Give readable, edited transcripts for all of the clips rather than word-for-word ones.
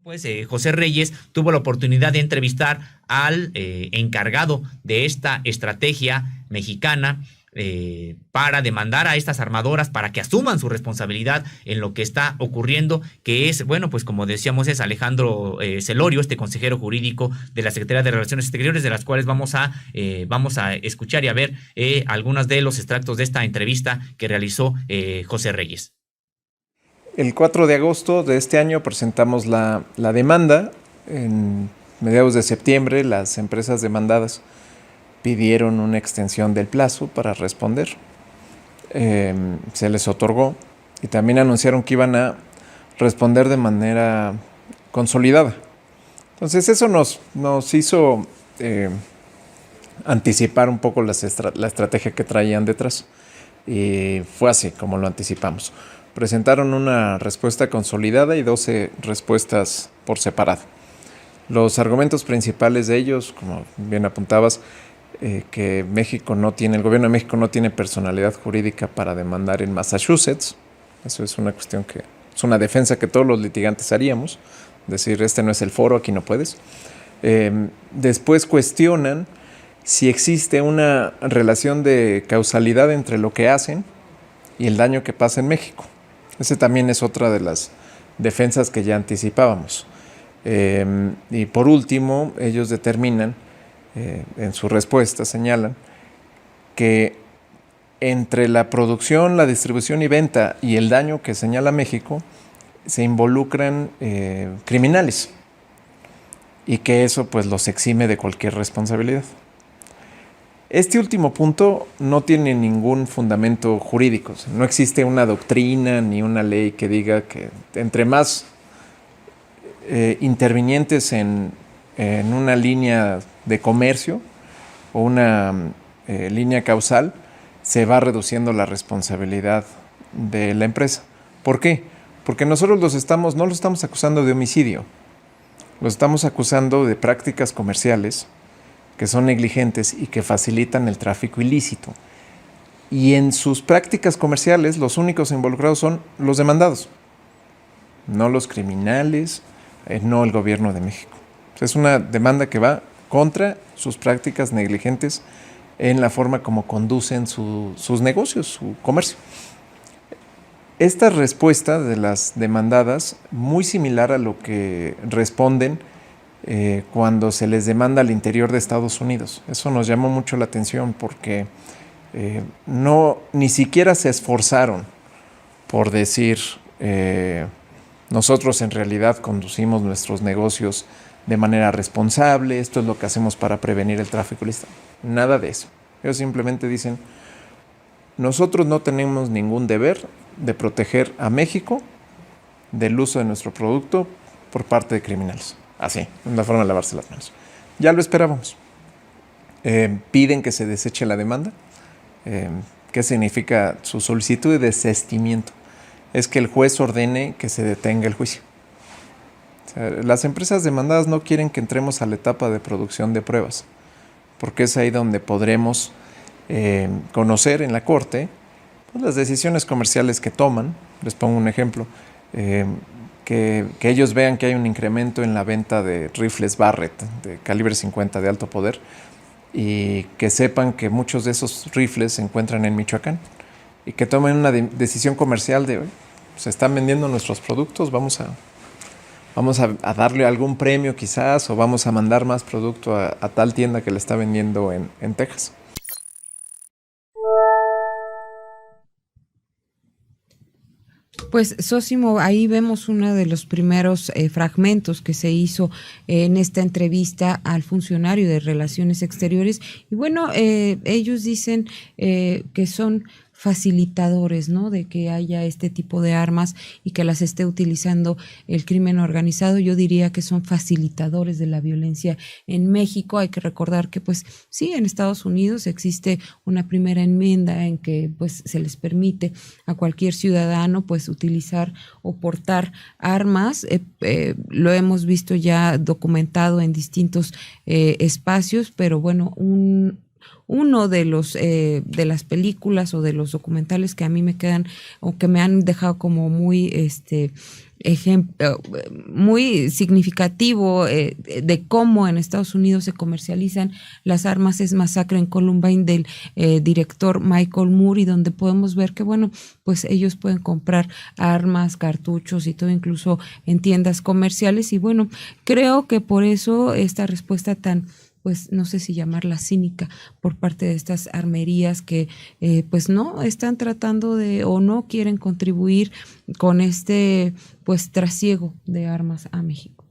Pues José Reyes tuvo la oportunidad de entrevistar al encargado de esta estrategia mexicana para demandar a estas armadoras para que asuman su responsabilidad en lo que está ocurriendo, que es, bueno, pues como decíamos, es Alejandro Celorio, este consejero jurídico de la Secretaría de Relaciones Exteriores, de las cuales vamos a escuchar y a ver algunos de los extractos de esta entrevista que realizó José Reyes. El 4 de agosto de este año presentamos la demanda. En mediados de septiembre las empresas demandadas pidieron una extensión del plazo para responder. Se les otorgó y también anunciaron que iban a responder de manera consolidada. Entonces eso nos hizo anticipar un poco la estrategia que traían detrás. Y fue así como lo anticipamos. Presentaron una respuesta consolidada y 12 respuestas por separado. Los argumentos principales de ellos, como bien apuntabas, que el gobierno de México no tiene personalidad jurídica para demandar en Massachusetts. Eso es una cuestión que es una defensa que todos los litigantes haríamos. Decir, este no es el foro, aquí no puedes. Después cuestionan si existe una relación de causalidad entre lo que hacen y el daño que pasa en México. Ese también es otra de las defensas que ya anticipábamos. Y por último, ellos determinan, en su respuesta señalan, que entre la producción, la distribución y venta y el daño que señala México, se involucran criminales y que eso pues los exime de cualquier responsabilidad. Este último punto no tiene ningún fundamento jurídico. No existe una doctrina ni una ley que diga que entre más intervinientes en una línea de comercio o una línea causal, se va reduciendo la responsabilidad de la empresa. ¿Por qué? Porque nosotros no los estamos acusando de homicidio, los estamos acusando de prácticas comerciales que son negligentes y que facilitan el tráfico ilícito. Y en sus prácticas comerciales los únicos involucrados son los demandados, no los criminales, no el gobierno de México. Es una demanda que va contra sus prácticas negligentes en la forma como conducen sus negocios, su comercio. Esta respuesta de las demandadas, muy similar a lo que responden cuando se les demanda al interior de Estados Unidos. Eso nos llamó mucho la atención porque ni siquiera se esforzaron por decir nosotros en realidad conducimos nuestros negocios de manera responsable, esto es lo que hacemos para prevenir el tráfico ilícito. Nada de eso. Ellos simplemente dicen, nosotros no tenemos ningún deber de proteger a México del uso de nuestro producto por parte de criminales. Así, una forma de lavarse las manos. Ya lo esperábamos. Piden que se deseche la demanda. ¿Qué significa su solicitud de desistimiento? Es que el juez ordene que se detenga el juicio. O sea, las empresas demandadas no quieren que entremos a la etapa de producción de pruebas, porque es ahí donde podremos conocer en la corte pues, las decisiones comerciales que toman. Les pongo un ejemplo. Que ellos vean que hay un incremento en la venta de rifles Barrett de calibre 50 de alto poder y que sepan que muchos de esos rifles se encuentran en Michoacán y que tomen una decisión comercial de se están vendiendo nuestros productos, vamos a darle algún premio quizás o vamos a mandar más producto a tal tienda que le está vendiendo en Texas. Pues Sósimo, ahí vemos uno de los primeros fragmentos que se hizo en esta entrevista al funcionario de Relaciones Exteriores. Y bueno, ellos dicen que son facilitadores, ¿no?, de que haya este tipo de armas y que las esté utilizando el crimen organizado. Yo diría que son facilitadores de la violencia en México. Hay que recordar que pues sí, en Estados Unidos existe una primera enmienda en que pues se les permite a cualquier ciudadano pues utilizar o portar armas. Lo hemos visto ya documentado en distintos espacios, pero bueno, uno de de las películas o de los documentales que a mí me quedan o que me han dejado como muy muy significativo de cómo en Estados Unidos se comercializan las armas es Masacre en Columbine del director Michael Moore, y donde podemos ver que bueno, pues ellos pueden comprar armas, cartuchos y todo, incluso en tiendas comerciales. Y bueno, creo que por eso esta respuesta tan, pues no sé si llamarla cínica por parte de estas armerías que pues no están tratando de o no quieren contribuir con pues trasiego de armas a México.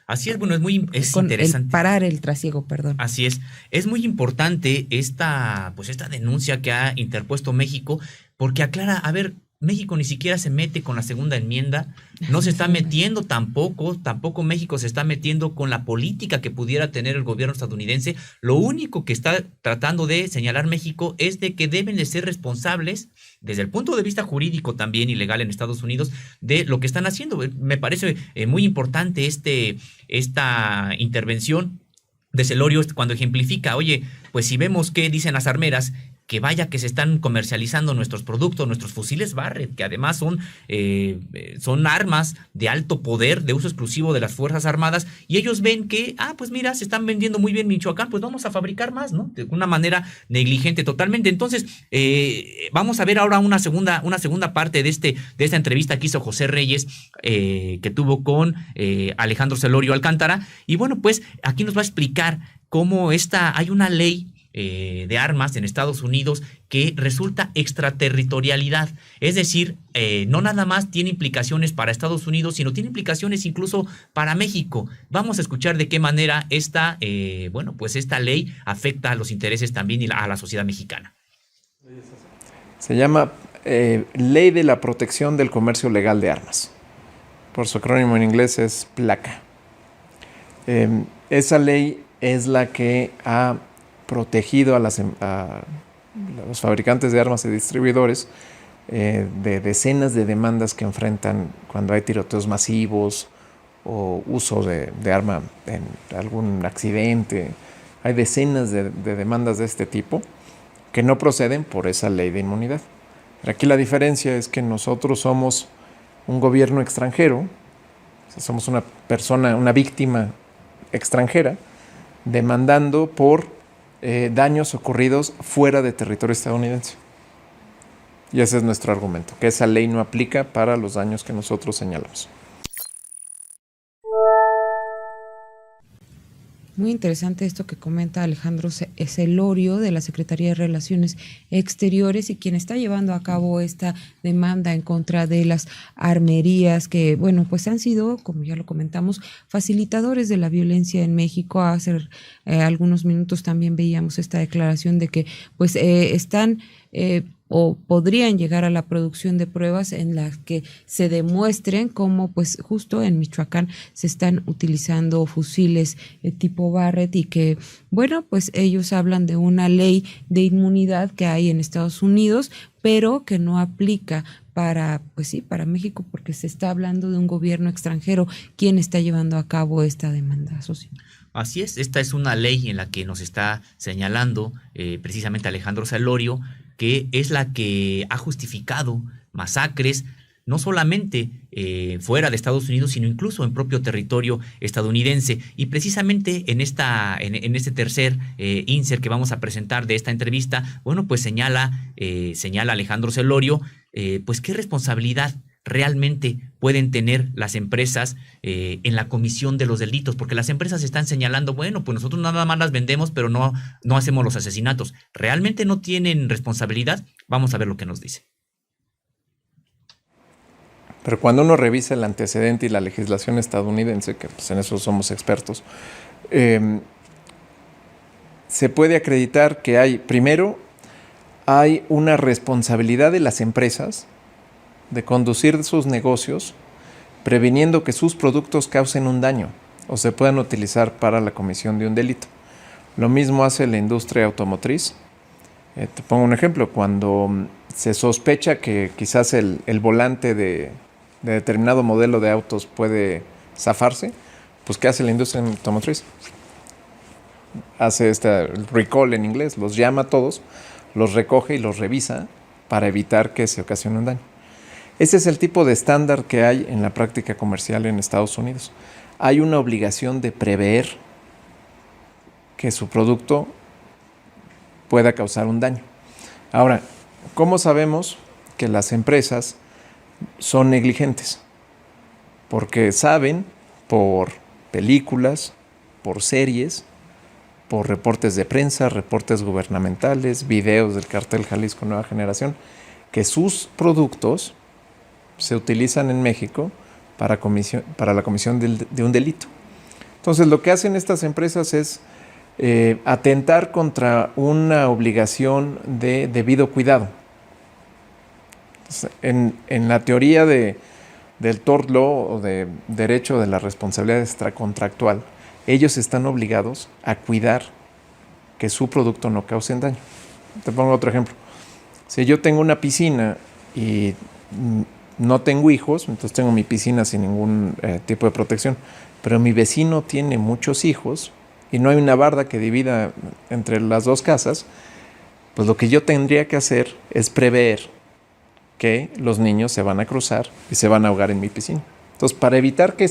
Así es, bueno, es interesante. Parar el trasiego, perdón. Así es muy importante esta denuncia que ha interpuesto México, porque aclara, a ver, México ni siquiera se mete con la segunda enmienda, no se está metiendo tampoco México se está metiendo con la política que pudiera tener el gobierno estadounidense. Lo único que está tratando de señalar México es de que deben de ser responsables desde el punto de vista jurídico también y legal en Estados Unidos de lo que están haciendo. Me parece muy importante esta intervención de Celorio cuando ejemplifica, oye, pues si vemos que dicen las armeras, que vaya que se están comercializando nuestros productos, nuestros fusiles Barrett, que además son armas de alto poder, de uso exclusivo de las Fuerzas Armadas, y ellos ven que, pues mira, se están vendiendo muy bien en Michoacán, pues vamos a fabricar más, ¿no? De una manera negligente totalmente. Entonces, vamos a ver ahora una segunda parte de esta entrevista que hizo José Reyes, que tuvo con Alejandro Celorio Alcántara, y bueno, pues aquí nos va a explicar cómo hay una ley de armas en Estados Unidos que resulta extraterritorialidad, es decir, no nada más tiene implicaciones para Estados Unidos, sino tiene implicaciones incluso para México. Vamos a escuchar de qué manera esta ley afecta a los intereses también y a la sociedad mexicana. Se llama Ley de la Protección del Comercio Legal de Armas. Por su acrónimo en inglés es PLACA. Esa ley es la que ha protegido a los fabricantes de armas y distribuidores de decenas de demandas que enfrentan cuando hay tiroteos masivos o uso de arma en algún accidente. Hay decenas de demandas de este tipo que no proceden por esa ley de inmunidad. Aquí la diferencia es que nosotros somos un gobierno extranjero, o sea, somos una víctima extranjera demandando por daños ocurridos fuera de territorio estadounidense. Y ese es nuestro argumento, que esa ley no aplica para los daños que nosotros señalamos. Muy interesante esto que comenta Alejandro Celorio de la Secretaría de Relaciones Exteriores, y quien está llevando a cabo esta demanda en contra de las armerías que, bueno, pues han sido, como ya lo comentamos, facilitadores de la violencia en México. Hace algunos minutos también veíamos esta declaración de que pues están o podrían llegar a la producción de pruebas en las que se demuestren cómo pues justo en Michoacán se están utilizando fusiles tipo Barrett, y que bueno, pues ellos hablan de una ley de inmunidad que hay en Estados Unidos, pero que no aplica para México, porque se está hablando de un gobierno extranjero quien está llevando a cabo esta demanda social. Así es, esta es una ley en la que nos está señalando precisamente Alejandro Celorio, que es la que ha justificado masacres no solamente fuera de Estados Unidos, sino incluso en propio territorio estadounidense. Y precisamente en este tercer insert que vamos a presentar de esta entrevista, bueno, pues señala Alejandro Celorio, pues qué responsabilidad realmente pueden tener las empresas en la comisión de los delitos, porque las empresas están señalando, bueno, pues nosotros nada más las vendemos, pero no hacemos los asesinatos. ¿Realmente no tienen responsabilidad? Vamos a ver lo que nos dice. Pero cuando uno revisa el antecedente y la legislación estadounidense, que pues en eso somos expertos, se puede acreditar que primero hay una responsabilidad de las empresas de conducir sus negocios previniendo que sus productos causen un daño o se puedan utilizar para la comisión de un delito. Lo mismo hace la industria automotriz. Te pongo un ejemplo: cuando se sospecha que quizás el volante de determinado modelo de autos puede zafarse, pues ¿qué hace la industria automotriz? hace recall en inglés, los llama a todos, los recoge y los revisa para evitar que se ocasione un daño. Ese es el tipo de estándar que hay en la práctica comercial en Estados Unidos. Hay una obligación de prever que su producto pueda causar un daño. Ahora, ¿cómo sabemos que las empresas son negligentes? Porque saben por películas, por series, por reportes de prensa, reportes gubernamentales, videos del Cartel Jalisco Nueva Generación, que sus productos se utilizan en México para la comisión de un delito. Entonces, lo que hacen estas empresas es atentar contra una obligación de debido cuidado. En la teoría del tort law o de derecho de la responsabilidad extracontractual, ellos están obligados a cuidar que su producto no cause daño. Te pongo otro ejemplo. Si yo tengo una piscina y no tengo hijos, entonces tengo mi piscina sin ningún tipo de protección, pero mi vecino tiene muchos hijos y no hay una barda que divida entre las dos casas, pues lo que yo tendría que hacer es prever que los niños se van a cruzar y se van a ahogar en mi piscina. Entonces, para evitar que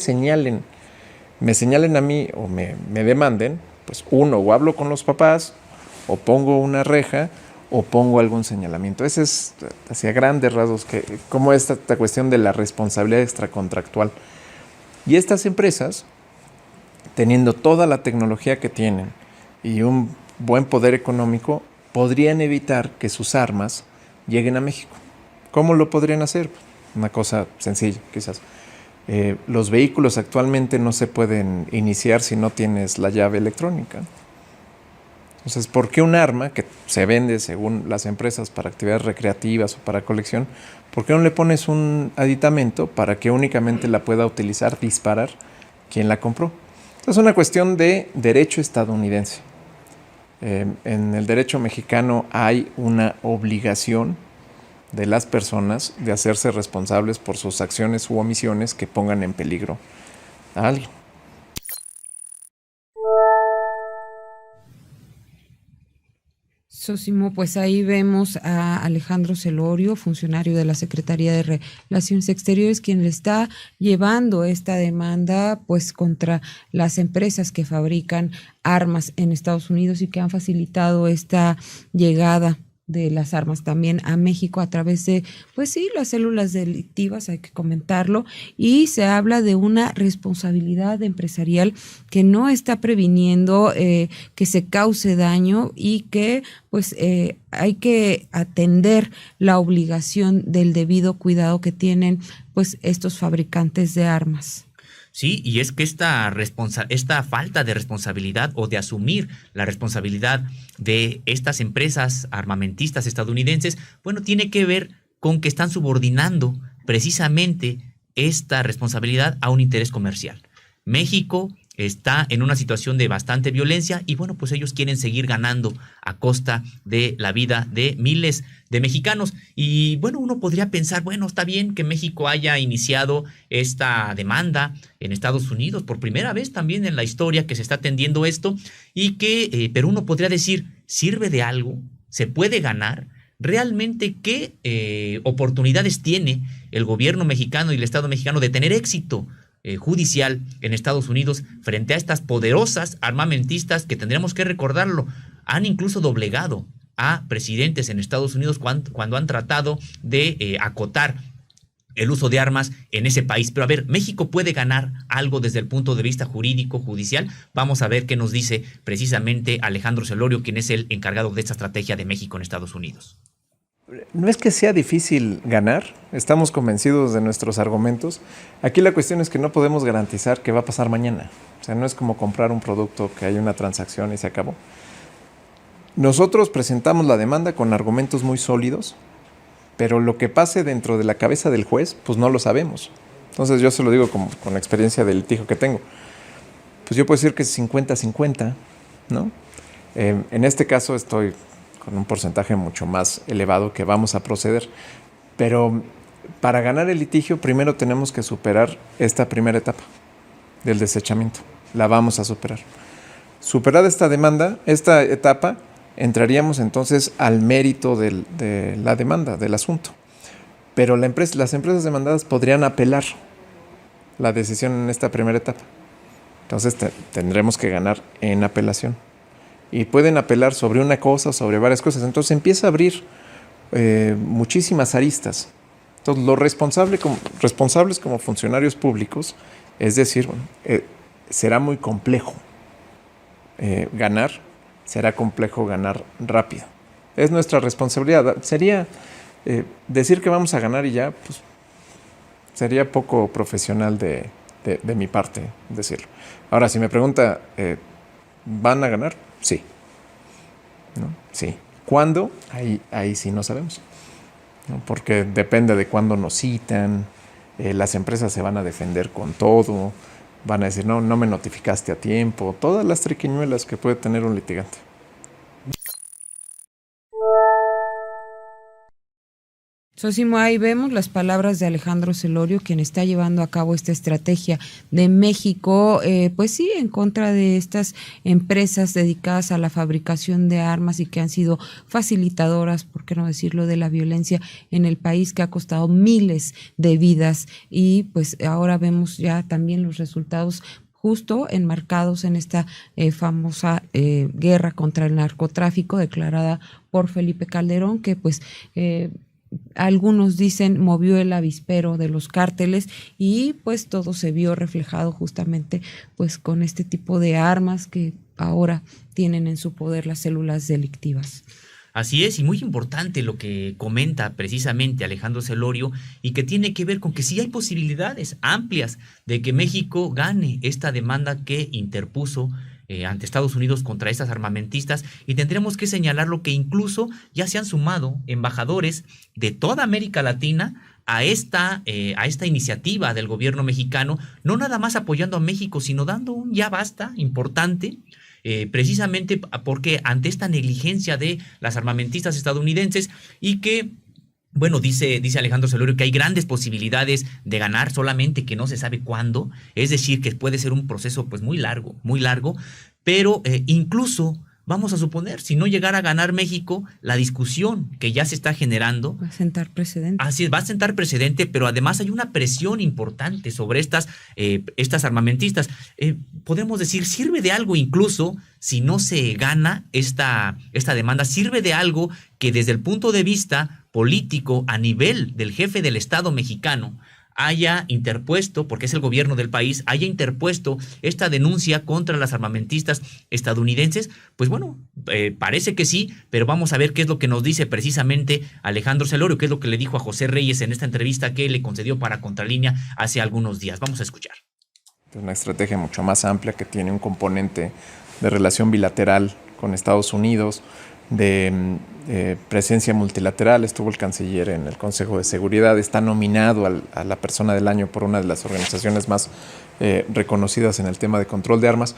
me señalen a mí o me demanden, pues o hablo con los papás, o pongo una reja, o pongo algún señalamiento. Ese es, hacia grandes rasgos, cómo es esta cuestión de la responsabilidad extracontractual. Y estas empresas, teniendo toda la tecnología que tienen y un buen poder económico, podrían evitar que sus armas lleguen a México. ¿Cómo lo podrían hacer? Una cosa sencilla, quizás. Los vehículos actualmente no se pueden iniciar si no tienes la llave electrónica. Entonces, ¿por qué un arma que se vende según las empresas para actividades recreativas o para colección, por qué no le pones un aditamento para que únicamente la pueda utilizar, disparar quien la compró? Entonces, es una cuestión de derecho estadounidense. En el derecho mexicano hay una obligación de las personas de hacerse responsables por sus acciones u omisiones que pongan en peligro a alguien. Sosimo, pues ahí vemos a Alejandro Celorio, funcionario de la Secretaría de Relaciones Exteriores, quien le está llevando esta demanda pues contra las empresas que fabrican armas en Estados Unidos y que han facilitado esta llegada de las armas también a México a través de, pues sí, las células delictivas, hay que comentarlo, y se habla de una responsabilidad empresarial que no está previniendo que se cause daño y que pues hay que atender la obligación del debido cuidado que tienen pues estos fabricantes de armas. Sí, y es que esta falta de responsabilidad o de asumir la responsabilidad de estas empresas armamentistas estadounidenses, bueno, tiene que ver con que están subordinando precisamente esta responsabilidad a un interés comercial. México está en una situación de bastante violencia y bueno, pues ellos quieren seguir ganando a costa de la vida de miles de mexicanos. Y bueno, uno podría pensar, bueno, está bien que México haya iniciado esta demanda en Estados Unidos, por primera vez también en la historia que se está atendiendo esto, y pero uno podría decir, ¿sirve de algo? ¿Se puede ganar? ¿Realmente qué oportunidades tiene el gobierno mexicano y el Estado mexicano de tener éxito judicial en Estados Unidos frente a estas poderosas armamentistas que, tendremos que recordarlo, han incluso doblegado a presidentes en Estados Unidos cuando han tratado de acotar el uso de armas en ese país? Pero a ver, ¿México puede ganar algo desde el punto de vista jurídico, judicial? Vamos a ver qué nos dice precisamente Alejandro Celorio, quien es el encargado de esta estrategia de México en Estados Unidos. No es que sea difícil ganar, estamos convencidos de nuestros argumentos. Aquí la cuestión es que no podemos garantizar que va a pasar mañana. O sea, no es como comprar un producto que hay una transacción y se acabó. Nosotros presentamos la demanda con argumentos muy sólidos, pero lo que pase dentro de la cabeza del juez, pues no lo sabemos. Entonces yo se lo digo con la experiencia del litigio que tengo. Pues yo puedo decir que es 50-50, ¿no? En este caso estoy con un porcentaje mucho más elevado que vamos a proceder. Pero para ganar el litigio, primero tenemos que superar esta primera etapa del desechamiento. La vamos a superar. Superada esta demanda, esta etapa, entraríamos entonces al mérito de la demanda, del asunto. Pero las empresas demandadas podrían apelar la decisión en esta primera etapa. Entonces tendremos que ganar en apelación. Y pueden apelar sobre una cosa, sobre varias cosas. Entonces empieza a abrir muchísimas aristas. Entonces los responsables como funcionarios públicos, es decir, será muy complejo ganar, será complejo ganar rápido. Es nuestra responsabilidad. Sería decir que vamos a ganar y ya, pues sería poco profesional de mi parte decirlo. Ahora, si me pregunta, ¿van a ganar? Sí. ¿No? Sí. ¿Cuándo? Ahí sí no sabemos, ¿no? Porque depende de cuándo nos citan. Las empresas se van a defender con todo. Van a decir, no me notificaste a tiempo. Todas las triquiñuelas que puede tener un litigante. Sosimo, ahí vemos las palabras de Alejandro Celorio, quien está llevando a cabo esta estrategia de México, pues sí, en contra de estas empresas dedicadas a la fabricación de armas y que han sido facilitadoras, por qué no decirlo, de la violencia en el país, que ha costado miles de vidas. Y pues ahora vemos ya también los resultados justo enmarcados en esta famosa guerra contra el narcotráfico declarada por Felipe Calderón, que pues algunos dicen movió el avispero de los cárteles, y pues todo se vio reflejado justamente pues con este tipo de armas que ahora tienen en su poder las células delictivas. Así es, y muy importante lo que comenta precisamente Alejandro Celorio, y que tiene que ver con que sí hay posibilidades amplias de que México gane esta demanda que interpuso ante Estados Unidos contra estas armamentistas, y tendremos que señalarlo que incluso ya se han sumado embajadores de toda América Latina a esta iniciativa del gobierno mexicano, no nada más apoyando a México, sino dando un ya basta importante, precisamente porque ante esta negligencia de las armamentistas estadounidenses, y que bueno, dice Alejandro Celorio que hay grandes posibilidades de ganar, solamente que no se sabe cuándo, es decir, que puede ser un proceso pues muy largo, pero incluso vamos a suponer, si no llegara a ganar México, la discusión que ya se está generando va a sentar precedente. Así es, va a sentar precedente, pero además hay una presión importante sobre estas armamentistas. Podemos decir, sirve de algo incluso si no se gana esta demanda, sirve de algo que desde el punto de vista político a nivel del jefe del Estado mexicano haya interpuesto, porque es el gobierno del país, haya interpuesto esta denuncia contra las armamentistas estadounidenses. Pues bueno, parece que sí, pero vamos a ver qué es lo que nos dice precisamente Alejandro Celorio, qué es lo que le dijo a José Reyes en esta entrevista que le concedió para Contralínea hace algunos días. Vamos a escuchar. Es una estrategia mucho más amplia que tiene un componente de relación bilateral con Estados Unidos, de presencia multilateral. Estuvo el canciller en el Consejo de Seguridad, está nominado a la persona del año por una de las organizaciones más reconocidas en el tema de control de armas.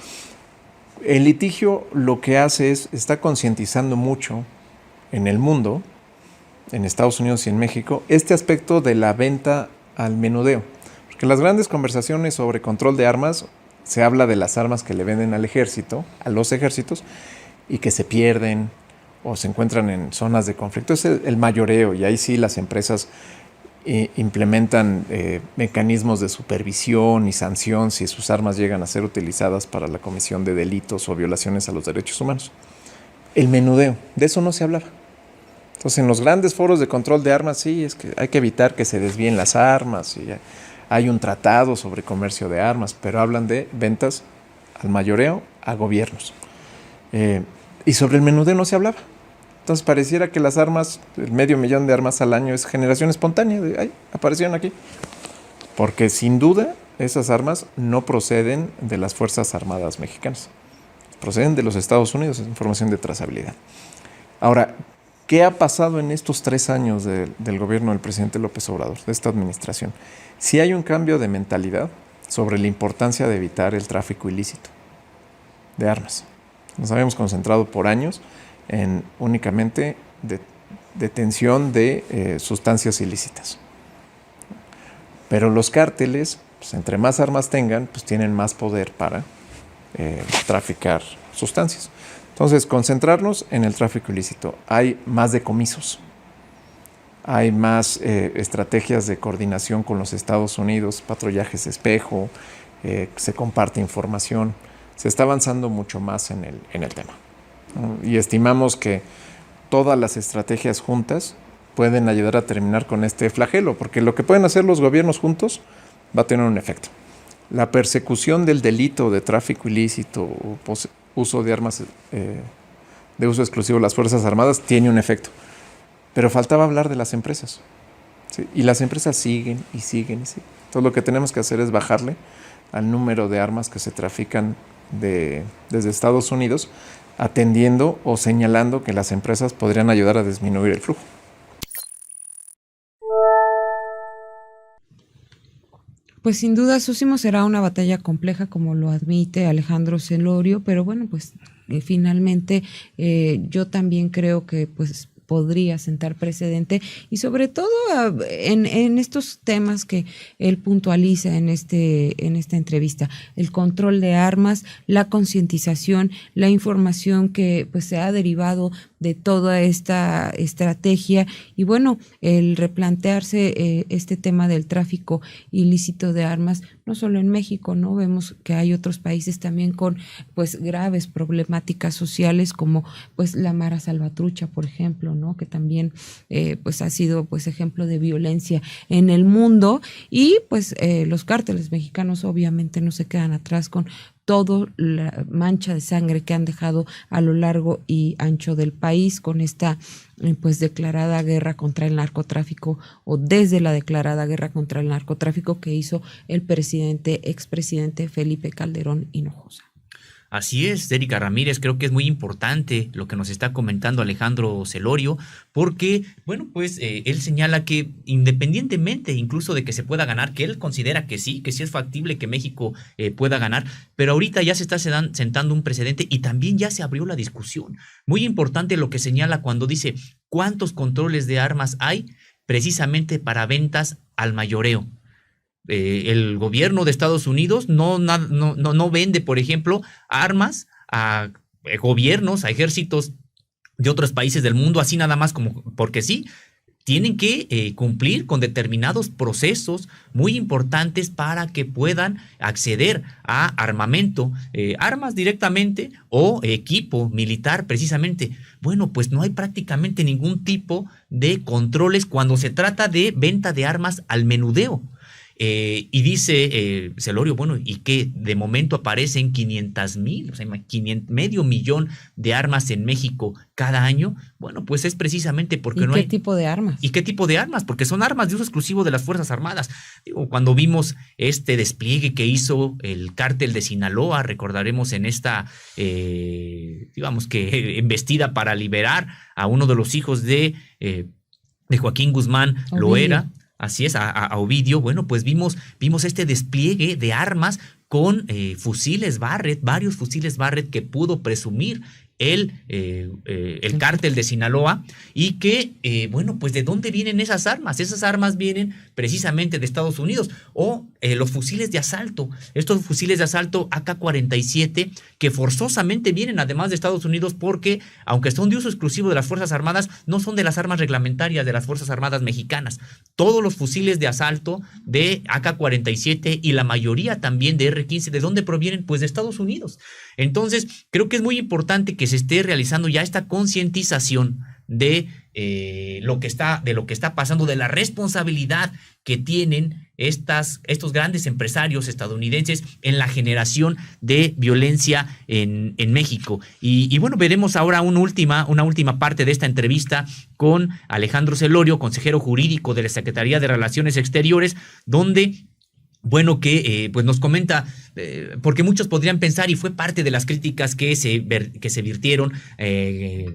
El litigio lo que hace está concientizando mucho en el mundo, en Estados Unidos y en México, este aspecto de la venta al menudeo. Porque en las grandes conversaciones sobre control de armas se habla de las armas que le venden al ejército, a los ejércitos, y que se pierden o se encuentran en zonas de conflicto. Es el mayoreo, y ahí sí las empresas implementan mecanismos de supervisión y sanción si sus armas llegan a ser utilizadas para la comisión de delitos o violaciones a los derechos humanos. El menudeo, de eso no se hablaba. Entonces, en los grandes foros de control de armas, sí, es que hay que evitar que se desvíen las armas, y hay un tratado sobre comercio de armas, pero hablan de ventas al mayoreo a gobiernos. Y sobre el menudeo no se hablaba. Entonces pareciera que las armas, el 500,000 de armas al año es generación espontánea, aparecieron aquí. Porque sin duda esas armas no proceden de las Fuerzas Armadas mexicanas, proceden de los Estados Unidos, es información de trazabilidad. Ahora, ¿qué ha pasado en estos 3 años del gobierno del presidente López Obrador, de esta administración? Sí hay un cambio de mentalidad sobre la importancia de evitar el tráfico ilícito de armas. Nos habíamos concentrado por años en únicamente detención de sustancias ilícitas. Pero los cárteles, pues, entre más armas tengan, pues tienen más poder para traficar sustancias. Entonces, concentrarnos en el tráfico ilícito. Hay más decomisos, hay más estrategias de coordinación con los Estados Unidos, patrullajes espejo, se comparte información, se está avanzando mucho más en el tema. Y estimamos que todas las estrategias juntas pueden ayudar a terminar con este flagelo, porque lo que pueden hacer los gobiernos juntos va a tener un efecto. La persecución del delito de tráfico ilícito o uso de armas de uso exclusivo de las Fuerzas Armadas tiene un efecto. Pero faltaba hablar de las empresas. ¿Sí? Y las empresas siguen y siguen y siguen. Entonces lo que tenemos que hacer es bajarle al número de armas que se trafican desde Estados Unidos, atendiendo o señalando que las empresas podrían ayudar a disminuir el flujo. Pues sin duda, Sósimo, será una batalla compleja, como lo admite Alejandro Celorio, pero bueno, pues finalmente yo también creo que pues podría sentar precedente y sobre todo en estos temas que él puntualiza en esta entrevista, el control de armas, la concientización, la información que pues se ha derivado de toda esta estrategia y bueno, el replantearse este tema del tráfico ilícito de armas, no solo en México, ¿no? Vemos que hay otros países también con pues graves problemáticas sociales como pues la Mara Salvatrucha, por ejemplo, ¿no? Que también pues ha sido pues ejemplo de violencia en el mundo y pues los cárteles mexicanos obviamente no se quedan atrás con toda la mancha de sangre que han dejado a lo largo y ancho del país con esta pues declarada guerra contra el narcotráfico o desde la declarada guerra contra el narcotráfico que hizo el expresidente Felipe Calderón Hinojosa. Así es, Erika Ramírez, creo que es muy importante lo que nos está comentando Alejandro Celorio, porque, bueno, pues él señala que independientemente incluso de que se pueda ganar, que él considera que sí es factible que México pueda ganar, pero ahorita ya se está sentando un precedente y también ya se abrió la discusión. Muy importante lo que señala cuando dice cuántos controles de armas hay precisamente para ventas al mayoreo. El gobierno de Estados Unidos no vende, por ejemplo, armas a gobiernos, a ejércitos de otros países del mundo, así nada más como porque sí. Tienen que cumplir con determinados procesos muy importantes para que puedan acceder a armamento, armas directamente o equipo militar precisamente. Bueno, pues no hay prácticamente ningún tipo de controles cuando se trata de venta de armas al menudeo. Y dice Celorio, bueno, y que de momento aparecen 500,000, o sea, medio millón de armas en México cada año. Bueno, pues es precisamente porque no hay... ¿Y qué tipo de armas? ¿Y qué tipo de armas? Porque son armas de uso exclusivo de las Fuerzas Armadas. Digo, cuando vimos este despliegue que hizo el cártel de Sinaloa, recordaremos en esta, digamos que embestida para liberar a uno de los hijos de Joaquín Guzmán Loera. Así es, a Ovidio. Bueno, pues vimos este despliegue de armas con fusiles Barrett, varios fusiles Barrett que pudo presumir el cártel de Sinaloa y que, bueno, pues ¿de dónde vienen esas armas? Esas armas vienen precisamente de Estados Unidos o los fusiles de asalto, estos fusiles de asalto AK-47 que forzosamente vienen además de Estados Unidos porque, aunque son de uso exclusivo de las Fuerzas Armadas, no son de las armas reglamentarias de las Fuerzas Armadas mexicanas. Todos los fusiles de asalto de AK-47 y la mayoría también de R-15, ¿de dónde provienen? Pues de Estados Unidos. Entonces, creo que es muy importante que se esté realizando ya esta concientización de lo que está pasando, de la responsabilidad que tienen estos grandes empresarios estadounidenses en la generación de violencia en México. Y bueno, veremos ahora una última parte de esta entrevista con Alejandro Celorio, consejero jurídico de la Secretaría de Relaciones Exteriores, donde bueno, que pues nos comenta, porque muchos podrían pensar, y fue parte de las críticas que se virtieron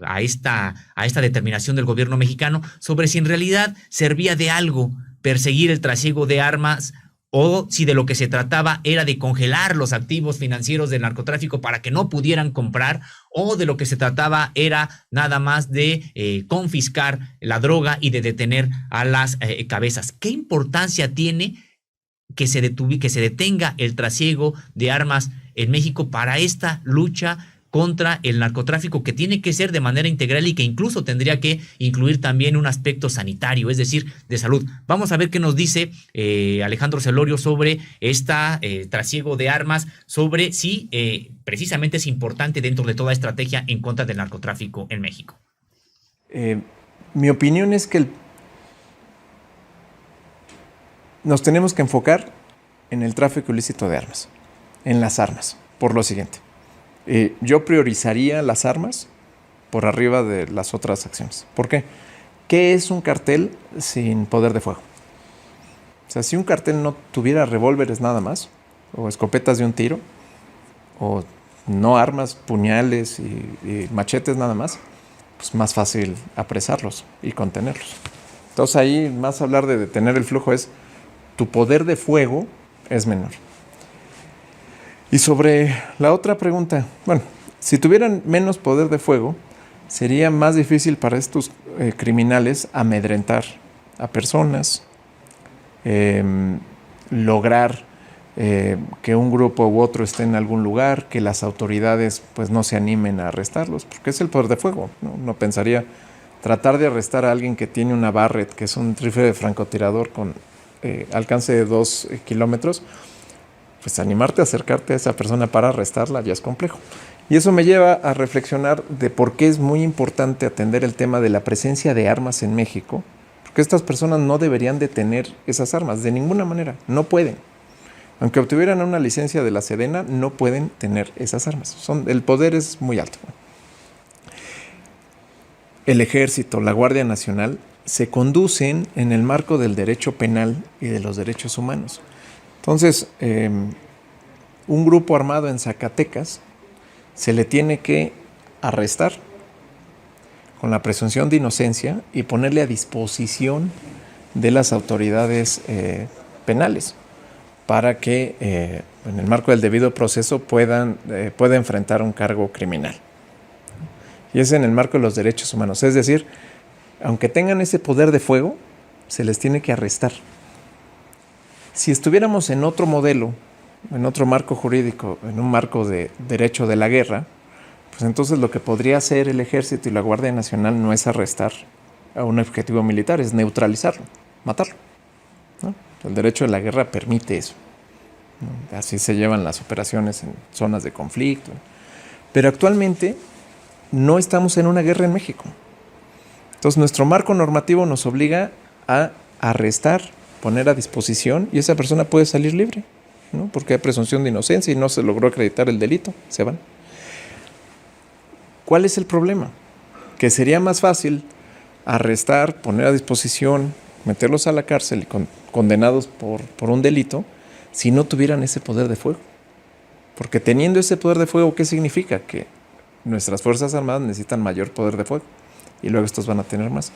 a esta determinación del gobierno mexicano, sobre si en realidad servía de algo perseguir el trasiego de armas o si de lo que se trataba era de congelar los activos financieros del narcotráfico para que no pudieran comprar, o de lo que se trataba era nada más de confiscar la droga y de detener a las cabezas. ¿Qué importancia tiene que se detenga el trasiego de armas en México para esta lucha contra el narcotráfico, que tiene que ser de manera integral y que incluso tendría que incluir también un aspecto sanitario, es decir, de salud. Vamos a ver qué nos dice Alejandro Celorio sobre esta trasiego de armas, sobre si precisamente es importante dentro de toda estrategia en contra del narcotráfico en México. Mi opinión es que nos tenemos que enfocar en el tráfico ilícito de armas, en las armas, por lo siguiente. Yo priorizaría las armas por arriba de las otras acciones. ¿Por qué? ¿Qué es un cartel sin poder de fuego? O sea, si un cartel no tuviera revólveres nada más, o escopetas de un tiro, o no armas, puñales y machetes nada más, pues más fácil apresarlos y contenerlos. Entonces ahí más hablar de detener el flujo es tu poder de fuego es menor. Y sobre la otra pregunta, bueno, si tuvieran menos poder de fuego, sería más difícil para estos criminales amedrentar a personas, lograr que un grupo u otro esté en algún lugar, que las autoridades pues no se animen a arrestarlos, porque es el poder de fuego. No pensaría tratar de arrestar a alguien que tiene una Barrett, que es un rifle de francotirador con alcance de 2 kilómetros, pues animarte a acercarte a esa persona para arrestarla ya es complejo. Y eso me lleva a reflexionar de por qué es muy importante atender el tema de la presencia de armas en México, porque estas personas no deberían de tener esas armas, de ninguna manera, no pueden. Aunque obtuvieran una licencia de la Sedena, no pueden tener esas armas. El poder es muy alto. El Ejército, la Guardia Nacional, se conducen en el marco del derecho penal y de los derechos humanos. Entonces, un grupo armado en Zacatecas se le tiene que arrestar con la presunción de inocencia y ponerle a disposición de las autoridades penales para que en el marco del debido proceso pueda enfrentar un cargo criminal. Y es en el marco de los derechos humanos. Es decir, aunque tengan ese poder de fuego, se les tiene que arrestar. Si estuviéramos en otro modelo, en otro marco jurídico, en un marco de derecho de la guerra, pues entonces lo que podría hacer el Ejército y la Guardia Nacional no es arrestar a un objetivo militar, es neutralizarlo, matarlo, ¿no? El derecho de la guerra permite eso, ¿no? Así se llevan las operaciones en zonas de conflicto. Pero actualmente no estamos en una guerra en México. Entonces nuestro marco normativo nos obliga a arrestar, poner a disposición, y esa persona puede salir libre, ¿no? Porque hay presunción de inocencia y no se logró acreditar el delito, se van. ¿Cuál es el problema? Que sería más fácil arrestar, poner a disposición, meterlos a la cárcel y condenados por un delito si no tuvieran ese poder de fuego. Porque teniendo ese poder de fuego, ¿qué significa? Que nuestras Fuerzas Armadas necesitan mayor poder de fuego y luego estos van a tener más.